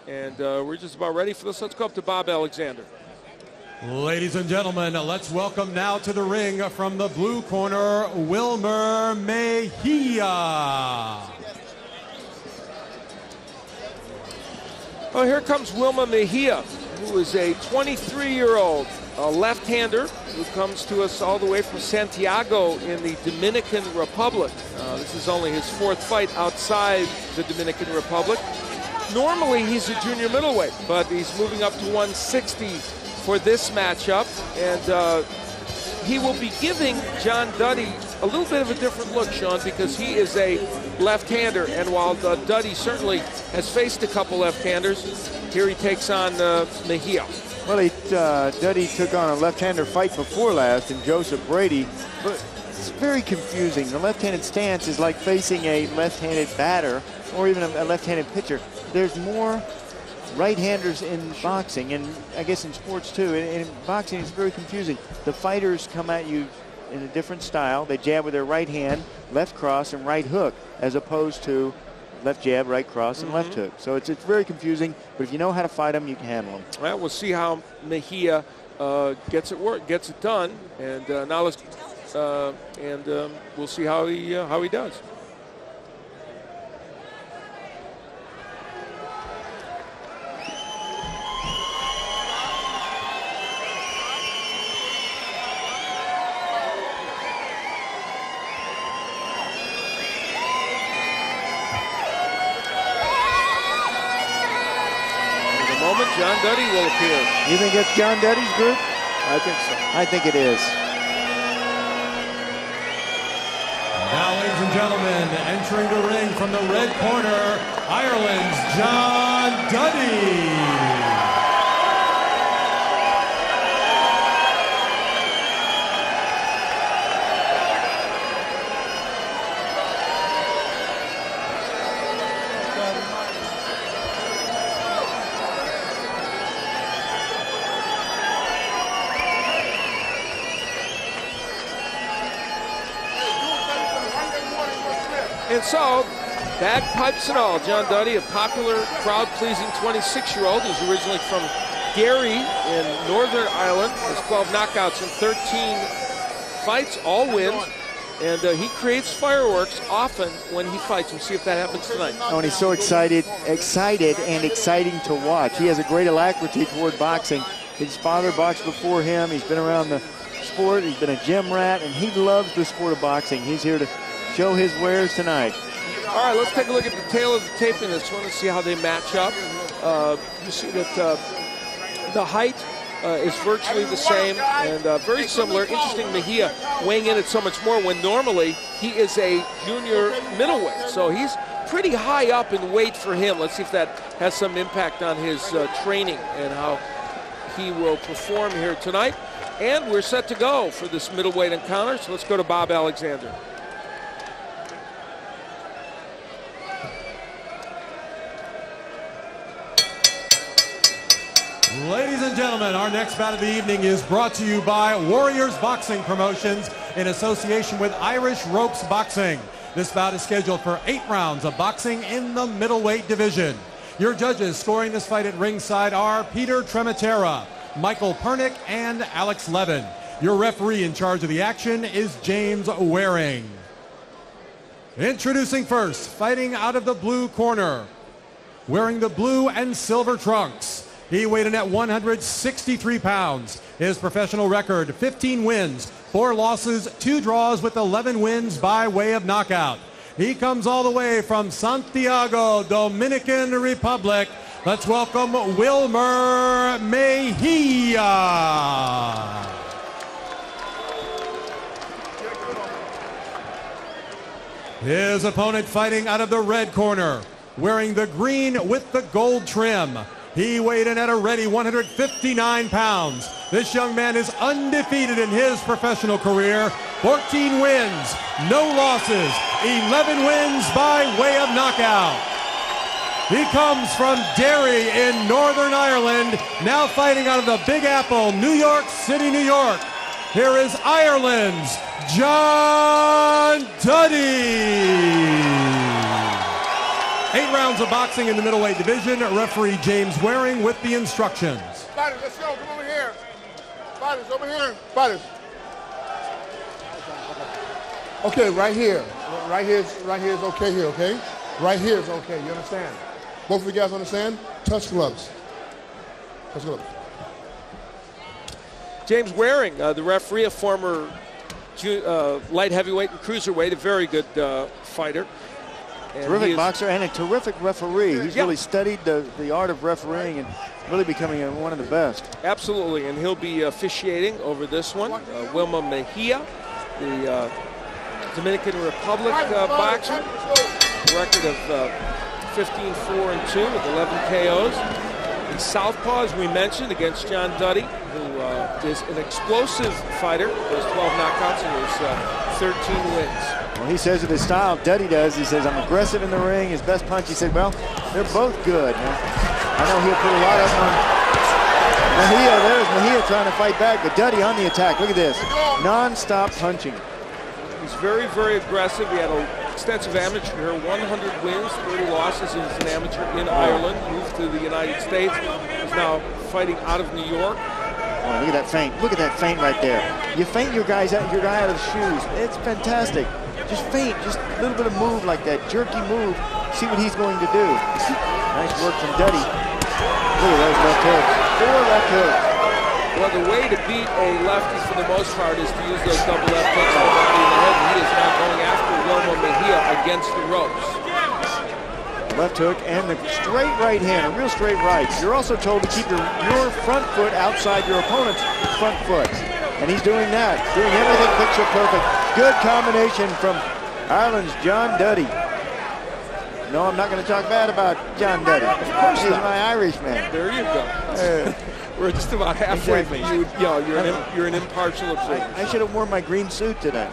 And we're just about ready for this. Let's go up to Bob Alexander. Ladies and gentlemen, let's welcome now to the ring from the blue corner, Wilmer Mejia. Well, here comes Wilmer Mejia, who is a 23-year-old left-hander who comes to us all the way from Santiago in the Dominican Republic. This is only his 4th fight outside the Dominican Republic. Normally, he's a junior middleweight, but he's moving up to 160 for this matchup, and he will be giving John Duddy a little bit of a different look, Sean, because he is a left-hander, and while Duddy certainly has faced a couple left-handers, here he takes on Mejia. Well, Duddy took on a left-hander fight before last in Joseph Brady, but it's very confusing. The left-handed stance is like facing a left-handed batter or even a left-handed pitcher. There's more right-handers in boxing, and I guess in sports too. In boxing, it's very confusing. The fighters come at you in a different style. They jab with their right hand, left cross, and right hook, as opposed to left jab, right cross, and left hook. So it's very confusing, but if you know how to fight them, you can handle them. Well, we'll see how Mejia gets it done, and now let's we'll see how he does. John Duddy will appear. You think it's John Duddy's group? I think so. I think it is. Now, ladies and gentlemen, entering the ring from the red corner, Ireland's John Duddy. And so, bagpipes and all, John Duddy, a popular, crowd-pleasing 26-year-old who's originally from Derry in Northern Ireland, has 12 knockouts in 13 fights, all wins, and he creates fireworks often when he fights. We'll see if that happens tonight. Oh, and he's so excited and exciting to watch. He has a great alacrity toward boxing. His father boxed before him. He's been around the sport. He's been a gym rat, and he loves the sport of boxing. He's here to show his wares tonight. All right, let's take a look at the tail of the tape in this one and see how they match up. You see that the height is virtually the same and very similar. Interesting, Mejia weighing in at so much more when normally he is a junior middleweight. So he's pretty high up in weight for him. Let's see if that has some impact on his training and how he will perform here tonight. And we're set to go for this middleweight encounter. So let's go to Bob Alexander. Ladies and gentlemen, our next bout of the evening is brought to you by Warriors Boxing Promotions in association with Irish Ropes Boxing. This bout is scheduled for 8 rounds of boxing in the middleweight division. Your judges scoring this fight at ringside are Peter Trematera, Michael Pernick, and Alex Levin. Your referee in charge of the action is James Waring. Introducing first, fighting out of the blue corner, wearing the blue and silver trunks. He weighed in at 163 pounds. His professional record, 15 wins, 4 losses, 2 draws with 11 wins by way of knockout. He comes all the way from Santiago, Dominican Republic. Let's welcome Wilmer Mejia. His opponent fighting out of the red corner, wearing the green with the gold trim. He weighed in at a ready 159 pounds. This young man is undefeated in his professional career. 14 wins, no losses, 11 wins by way of knockout. He comes from Derry in Northern Ireland, now fighting out of the Big Apple, New York City, New York. Here is Ireland's John Duddy. 8 rounds of boxing in the middleweight division. Referee James Waring with the instructions. Fighters, let's go. Come over here. Fighters, over here. Fighters. Okay, right here. Right here is okay here, okay? Right here is okay, you understand? Both of you guys understand? Touch gloves. Touch gloves. James Waring, the referee, a former light heavyweight and cruiserweight, a very good fighter. And terrific boxer and a terrific referee. He's really studied the art of refereeing and really becoming one of the best. Absolutely, and he'll be officiating over this one. Wilmer Mejia, the Dominican Republic boxer, record of 15-4-2 with 11 KOs. The southpaw, as we mentioned, against John Duddy, who is an explosive fighter. Those 12 knockouts and his 13 wins. Well, he says of his style, Duddy does, he says, I'm aggressive in the ring. His best punch, he said, well, they're both good. Now, I know he'll put a lot of them on Mejia. There's Mejia trying to fight back, but Duddy on the attack. Look at this, non-stop punching. He's very, very aggressive. He had an extensive amateur career, 100 wins, 30 losses as an amateur in Ireland, moved to the United States, is now fighting out of New York. Oh, look at that feint. Look at that feint right there. You feint your guy out of the shoes. It's fantastic. Just feint, just a little bit of move like that, jerky move. See what he's going to do. Nice work from Duddy. Look at those left hooks. 4 left hooks. Well, the way to beat a lefty for the most part is to use those double left hooks in the body and the head, and he is now going after Wilmer Mejia against the ropes. Left hook and the straight right hand, a real straight right. You're also told to keep your front foot outside your opponent's front foot. And he's doing that, doing everything picture perfect. Good combination from Ireland's John Duddy. No, I'm not going to talk bad about John Duddy. Of course he's my Irish man. There you go. We're just about halfway. Exactly. You're an impartial observer. I should have worn my green suit today.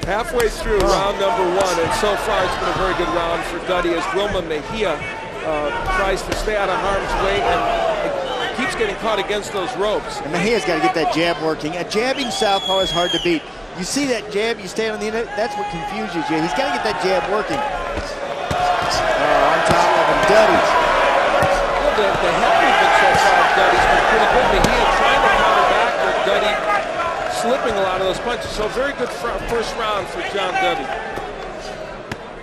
Halfway through round number 1, and so far it's been a very good round for Duddy as Wilmer Mejia tries to stay out of harm's way and keeps getting caught against those ropes. And Mejia's got to get that jab working. A jabbing southpaw is hard to beat. You see that jab, you stand on the internet, that's what confuses you. He's got to get that jab working. On top of him, Duddy. Well, the head movement so far of Duddy's been pretty good. Mejia trying to counter back with Duddy slipping a lot of those punches. So very good first round for John Duddy.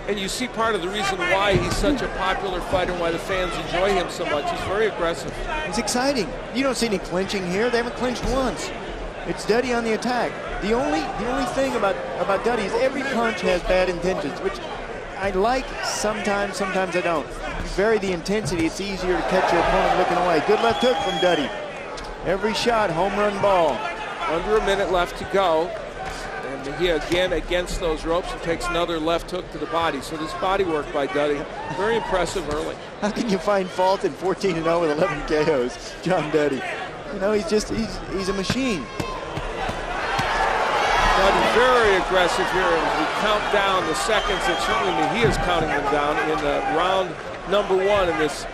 And you see part of the reason why he's such a popular fighter and why the fans enjoy him so much. He's very aggressive. It's exciting. You don't see any clinching here. They haven't clinched once. It's Duddy on the attack. The only thing about Duddy is every punch has bad intentions, which I like sometimes I don't. You vary the intensity, it's easier to catch your opponent looking away. Good left hook from Duddy. Every shot, home run ball. Under a minute left to go. And Mejia again against those ropes and takes another left hook to the body. So this body work by Duddy, very impressive early. How can you find fault in 14-0 with 11 KOs? John Duddy. You know, he's a machine. Duddy very aggressive here as we count down the seconds, and certainly Mejia's counting them down in round number 1 in this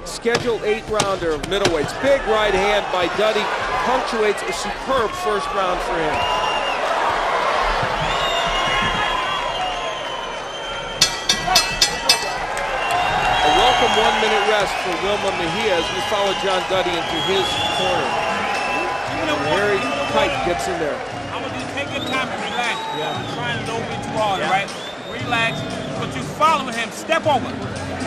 scheduled 8-rounder of middleweights. Big right hand by Duddy punctuates a superb first round for him. A welcome 1-minute rest for Wilmer Mejia as we follow John Duddy into his corner. Harry Kite gets in there. I want you to take your time and relax. Yeah. You're trying to don't be too hard, right? Relax, but you follow him, step over.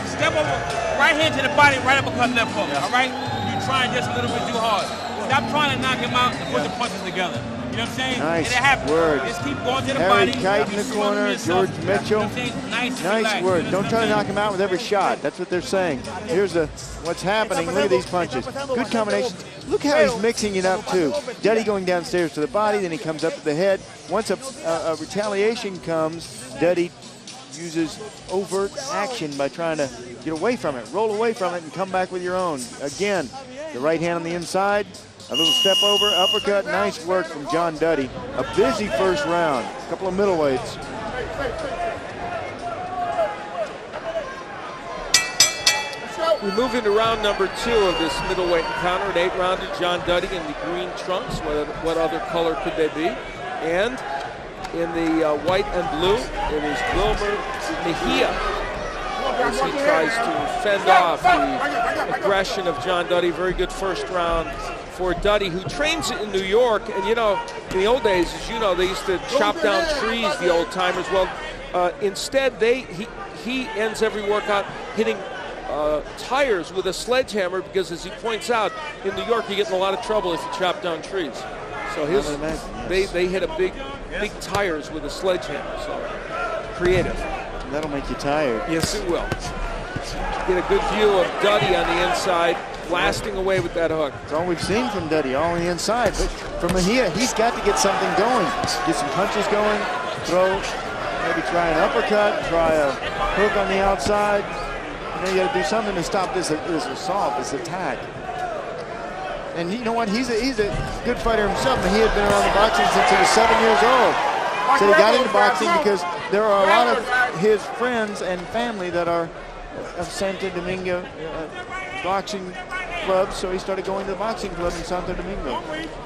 Step over, right hand to the body, right uppercut, left hook, all right? You're trying just a little bit too hard. Stop trying to knock him out and put the punches together. You know what I'm saying? Nice and it happens. word. Just keep going to the Harry body. Kite in the corner, George Mitchell. You know Nice word. Don't try to knock him out with every shot. That's what they're saying. Here's what's happening. Look at these punches. Good combinations. Look how he's mixing it up, too. Duddy going downstairs to the body, then he comes up to the head. Once a retaliation comes, Duddy uses overt action by trying to get away from it, roll away from it, and come back with your own. Again, the right hand on the inside, a little step over, uppercut. Nice work from John Duddy. A busy first round. A couple of middleweights. We move into round number 2 of this middleweight encounter, an 8-rounder. John Duddy in the green trunks. What other color could they be? And in the white and blue, it is Wilmer Mejia. as he tries to fend off the aggression of John Duddy. Very good first round for Duddy, who trains in New York. And you know, in the old days, as you know, they used to chop down trees, the old timers. Well, instead, he ends every workout hitting tires with a sledgehammer, because as he points out, in New York you get in a lot of trouble if you chop down trees. So they hit a big tires with a sledgehammer. So creative. That'll make you tired. Yes, it will. Get a good view of Duddy on the inside, blasting away with that hook. It's all we've seen from Duddy, all on the inside. But from Mejia, he's got to get something going. Get some punches going, throw, maybe try an uppercut, try a hook on the outside. You got to do something to stop this assault, this attack. And you know what? He's a good fighter himself. But he had been around the boxing since he was 7 years old. So he got into boxing because there are a lot of his friends and family that are of Santo Domingo boxing clubs. So he started going to the boxing club in Santo Domingo.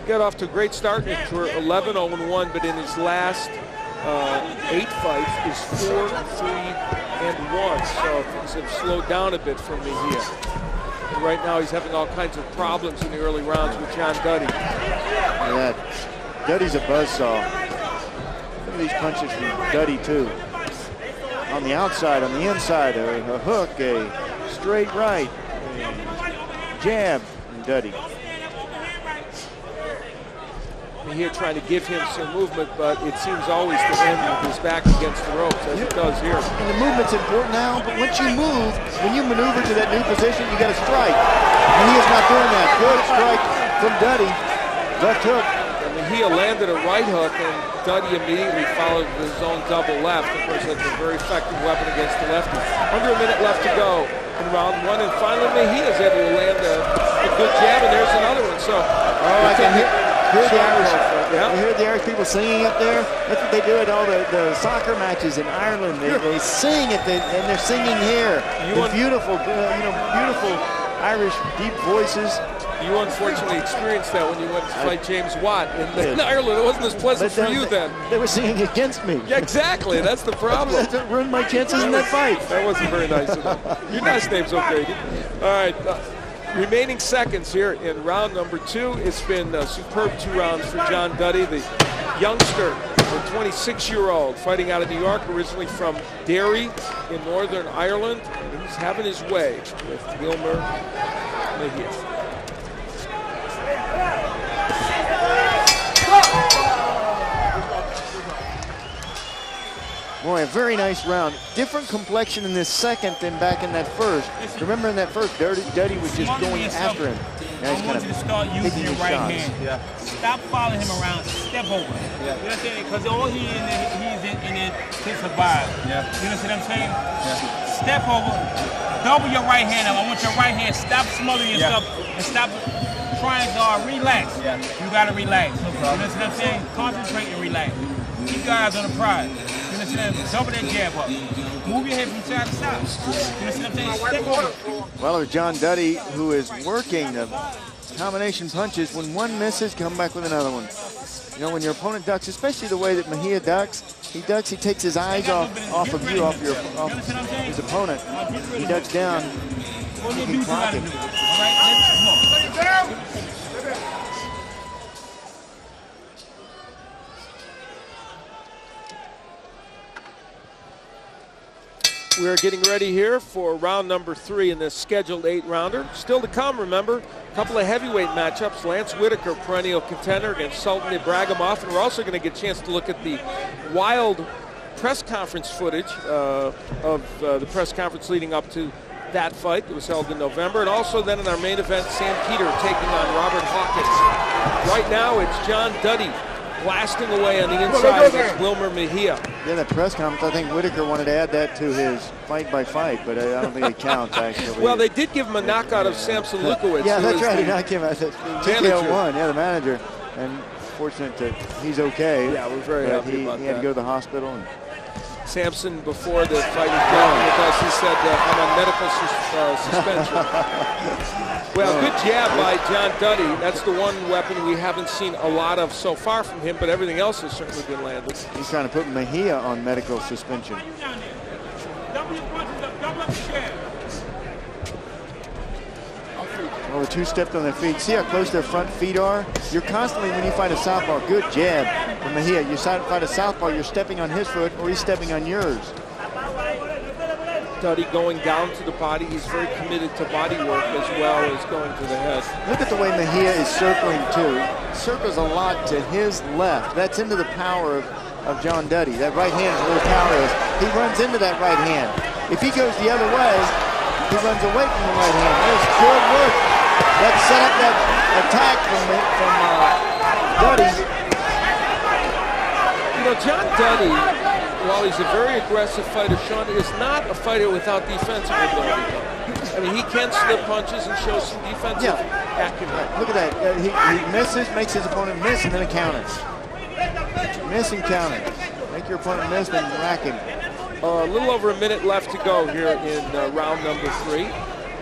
Got off to a great start in his career, 11-0-1, but in his last 8 fights is 4-3-1. So things have slowed down a bit for Mejia. And right now he's having all kinds of problems in the early rounds with John Duddy. Look at that. Duddy's a buzzsaw. Look at these punches from Duddy too. On the outside, on the inside, a hook, a straight right, a jab from Duddy. Mejia trying to give him some movement, but it seems always to end with his back against the ropes, as it does here. And the movement's important now, but once you move, when you maneuver to that new position, you got to strike. Mejia's not doing that. Good strike from Duddy. Left hook. And Mejia landed a right hook, and Duddy immediately followed with his own double left. Of course, that's a very effective weapon against the lefty. Under a minute left to go in round one, and finally Mejia's able to land a good jab, and there's another one. So, I can hear the Irish. Yeah. You hear the Irish people singing up there. That's what they do at all the soccer matches in Ireland. They sing it, and they're singing here. Beautiful, beautiful Irish deep voices. You unfortunately experienced that when you went to fight James Watt in Ireland. It wasn't as pleasant for you then. They were singing against me. Yeah, exactly. That's the problem. That ruined my chances in that fight. That wasn't very nice of them. Your last name's O'Grady. All right. Remaining seconds here in round number 2. It's been a superb 2 rounds for John Duddy, the youngster, the 26-year-old, fighting out of New York, originally from Derry in Northern Ireland. And he's having his way with Wilmer Mejia. Boy, a very nice round. Different complexion in this second than back in that first. Remember in that first, Duddy was just going after him. Now he's kind of start using your right hand. Yeah. Stop following him around. Step over. Yeah. You understand? Because all he's in it to survive. Yeah. You understand what I'm saying? Yeah. Step over. Double your right hand up. I want your right hand. Stop smothering yourself and stop trying to relax. Yeah. You got to relax. No problem. You understand what I'm saying? Concentrate and relax. Keep your eyes on the prize. Double that jab up. Move your head from side to side. You understand what I'm saying? Step over. Well, there's John Duddy, who is working the combination punches. When one misses, come back with another one. You know, when your opponent ducks, especially the way that Mejia ducks, he takes his eyes off of you, off his opponent. He ducks down. You can clock him. We're getting ready here for round number 3 in this scheduled 8-rounder. Still to come, remember, a couple of heavyweight matchups. Lance Whitaker, perennial contender, against Sultan Ibragimov. And we're also going to get a chance to look at the wild press conference footage of the press conference leading up to that fight that was held in November. And also then in our main event, Sam Peter taking on Robert Hawkins. Right now, it's John Duddy blasting away on the inside against Wilmer Mejia. Yeah, that press conference, I think Whitaker wanted to add that to his fight-by-fight, but I don't think it counts, actually. Well, they did give him a knockout of Samson Lukowicz. Yeah, that's right. He knocked him out. TKO1, yeah, the manager. And fortunate that he's okay. Yeah, we're very happy about that. He had to go to the hospital. And Samson, before the fight was done with us, he said, I'm on medical suspension. Well, good jab by John Duddy. That's the one weapon we haven't seen a lot of so far from him, but everything else has certainly been landed. He's trying to put Mejia on medical suspension. Well, the two stepped on their feet. See how close their front feet are? You're constantly, when you fight a southpaw, good jab from Mejia. You fight a southpaw, you're stepping on his foot or he's stepping on yours. Duddy going down to the body. He's very committed to body work as well as going to the head. Look at the way Mejia is circling too. Circles a lot to his left. That's into the power of John Duddy. That right hand is where the power is. He runs into that right hand. If he goes the other way, he runs away from the right hand. There's good work. That set up that attack from Duddy. You know, John Duddy, while he's a very aggressive fighter, Sean, is not a fighter without defensive ability. I mean, he can slip punches and show some defensive acumen. Look at that. He misses, makes his opponent miss, and then it counters. Miss and counter. Make your opponent miss, then rack him. A little over a minute left to go here in round number 3.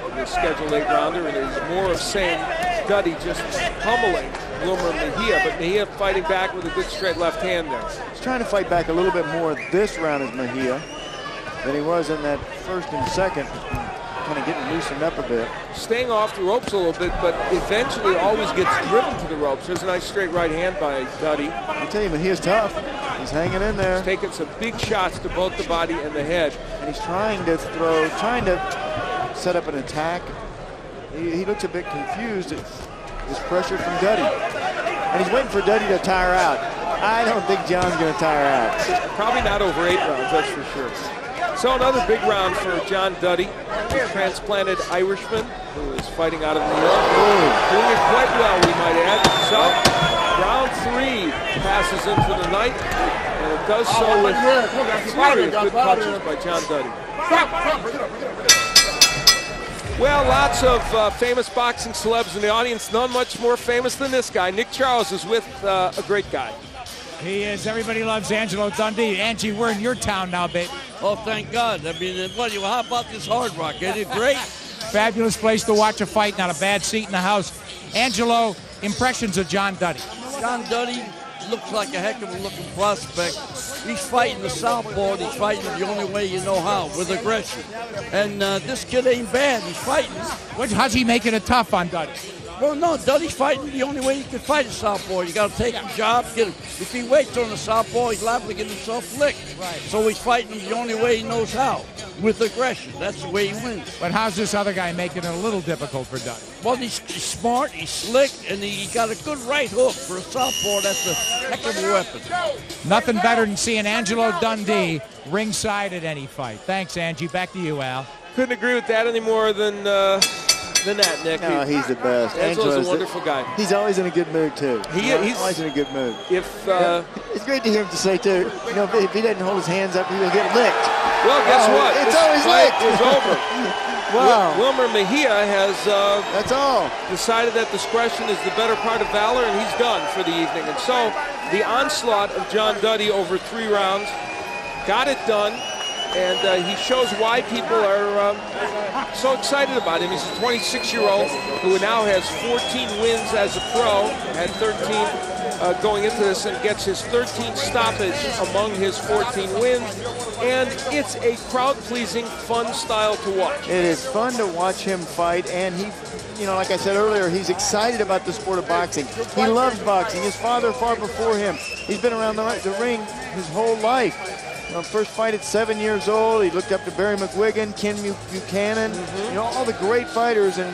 The scheduled 8-rounder, and there's more of same. Duddy just pummeling Wilmer Mejia, but Mejia fighting back with a good straight left hand there. He's trying to fight back a little bit more this round as Mejia than he was in that first and second. Kind of getting loosened up a bit. Staying off the ropes a little bit, but eventually always gets driven to the ropes. There's a nice straight right hand by Duddy. I tell you, Mejia's tough. He's hanging in there. He's taking some big shots to both the body and the head. And he's trying to set up an attack. He looks a bit confused at this pressure from Duddy. And he's waiting for Duddy to tire out. I don't think John's going to tire out. Probably not over 8 rounds, that's for sure. So another big round for John Duddy, transplanted Irishman who is fighting out of New York. Doing it quite well, we might add. So round 3 passes into the night, and it does so with a flurry of good punches by John Duddy. Well, lots of famous boxing celebs in the audience. None much more famous than this guy. Nick Charles is with a great guy. He is. Everybody loves Angelo Dundee. Angie, we're in your town now, baby. Oh, thank God. I mean, how about this Hard Rock? Isn't it great? Fabulous place to watch a fight, not a bad seat in the house. Angelo, impressions of John Duddy. John Duddy looks like a heck of a looking prospect. He's fighting the southpaw, and he's fighting the only way you know how, with aggression. And this kid ain't bad. He's fighting. How's he making it tough on Duddy? Well, no, Duddy's fighting the only way you can fight a southpaw. You got to take him job, get him. If he waits on the southpaw, he's liable to get himself licked. Right. So he's fighting him the only way he knows how, with aggression. That's the way he wins. But how's this other guy making it a little difficult for Duddy? Well, he's smart, he's slick, and he got a good right hook for a southpaw. That's a heck of a weapon. Nothing better than seeing Angelo Dundee ringside at any fight. Thanks, Angie. Back to you, Al. Couldn't agree with that any more than that, Nick. No, he's the best. Angelo's a wonderful guy. He's always in a good mood, too. He's always in a good mood. It's great to hear him to say, too, you know, if he doesn't hold his hands up, he will get licked. Well, guess what? It's this always fight licked. is over. Wow. Wilmer Mejia has that's all. decided that discretion is the better part of valor, and he's done for the evening. And so the onslaught of John Duddy over 3 rounds got it done. And he shows why people are so excited about him. He's a 26-year-old who now has 14 wins as a pro, had 13 going into this, and gets his 13th stoppage among his 14 wins. And it's a crowd-pleasing, fun style to watch. It is fun to watch him fight, and he, you know, like I said earlier, he's excited about the sport of boxing. He loves boxing. His father far before him. He's been around the ring his whole life. You know, first fight at 7 years old, he looked up to Barry McGuigan, Ken Buchanan, you know, all the great fighters, and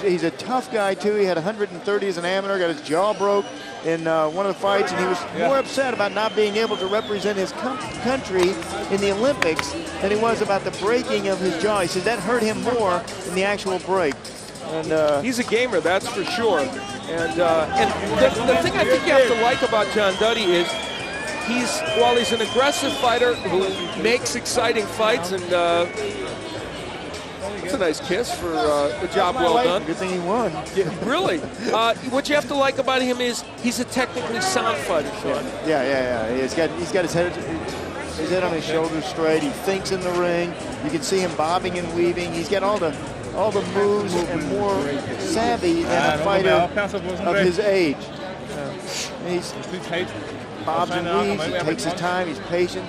he's a tough guy too. He had 130 as an amateur, got his jaw broke in one of the fights, and he was more upset about not being able to represent his country in the Olympics than he was about the breaking of his jaw. He said that hurt him more than the actual break. And he's a gamer, that's for sure. And the thing I think you have to like about John Duddy is while he's an aggressive fighter who makes exciting fights, and it's a nice kiss for a job well done. Good thing he won. Yeah, really. What you have to like about him is he's a technically sound fighter, Sean. Yeah. He's got his head on his shoulders straight. He thinks in the ring. You can see him bobbing and weaving. He's got all the moves and more savvy than a fighter of his age. He's bobs and weaves, he takes his time, he's patient.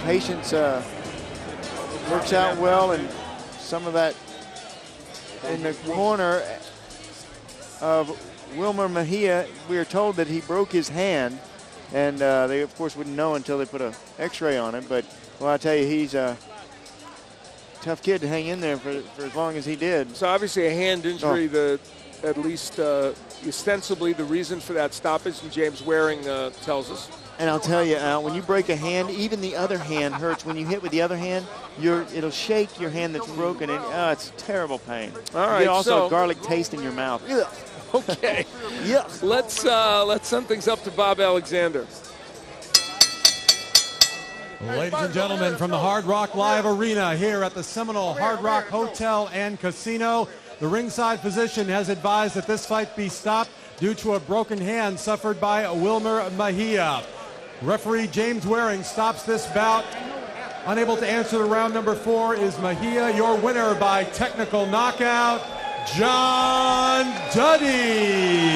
Patience works out well, and some of that in the corner of Wilmer Mejia. We are told that he broke his hand, and they, of course, wouldn't know until they put an x-ray on it. But, well, I tell you, he's a tough kid to hang in there for as long as he did. So, obviously, a hand injury, at least ostensibly the reason for that stoppage, and James Waring tells us. And I'll tell you, when you break a hand, even the other hand hurts. When you hit with the other hand, it'll shake your hand that's broken, and it's terrible pain. All right, you get also a garlic taste in your mouth. Ugh. Okay. Yeah. Let's send things up to Bob Alexander. Ladies and gentlemen, from the Hard Rock Live Arena here at the Seminole Hard Rock Hotel and Casino, the ringside physician has advised that this fight be stopped due to a broken hand suffered by Wilmer Mejia. Referee James Waring stops this bout. Unable to answer the round number 4 is Mejia. Your winner by technical knockout, John Duddy.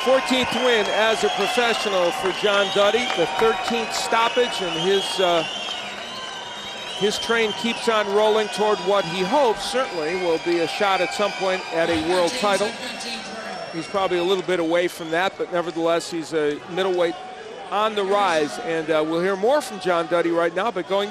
14th win as a professional for John Duddy, the 13th stoppage, and his train keeps on rolling toward what he hopes certainly will be a shot at some point at a world title. He's probably a little bit away from that, but nevertheless, he's a middleweight on the rise, and we'll hear more from John Duddy right now, but going to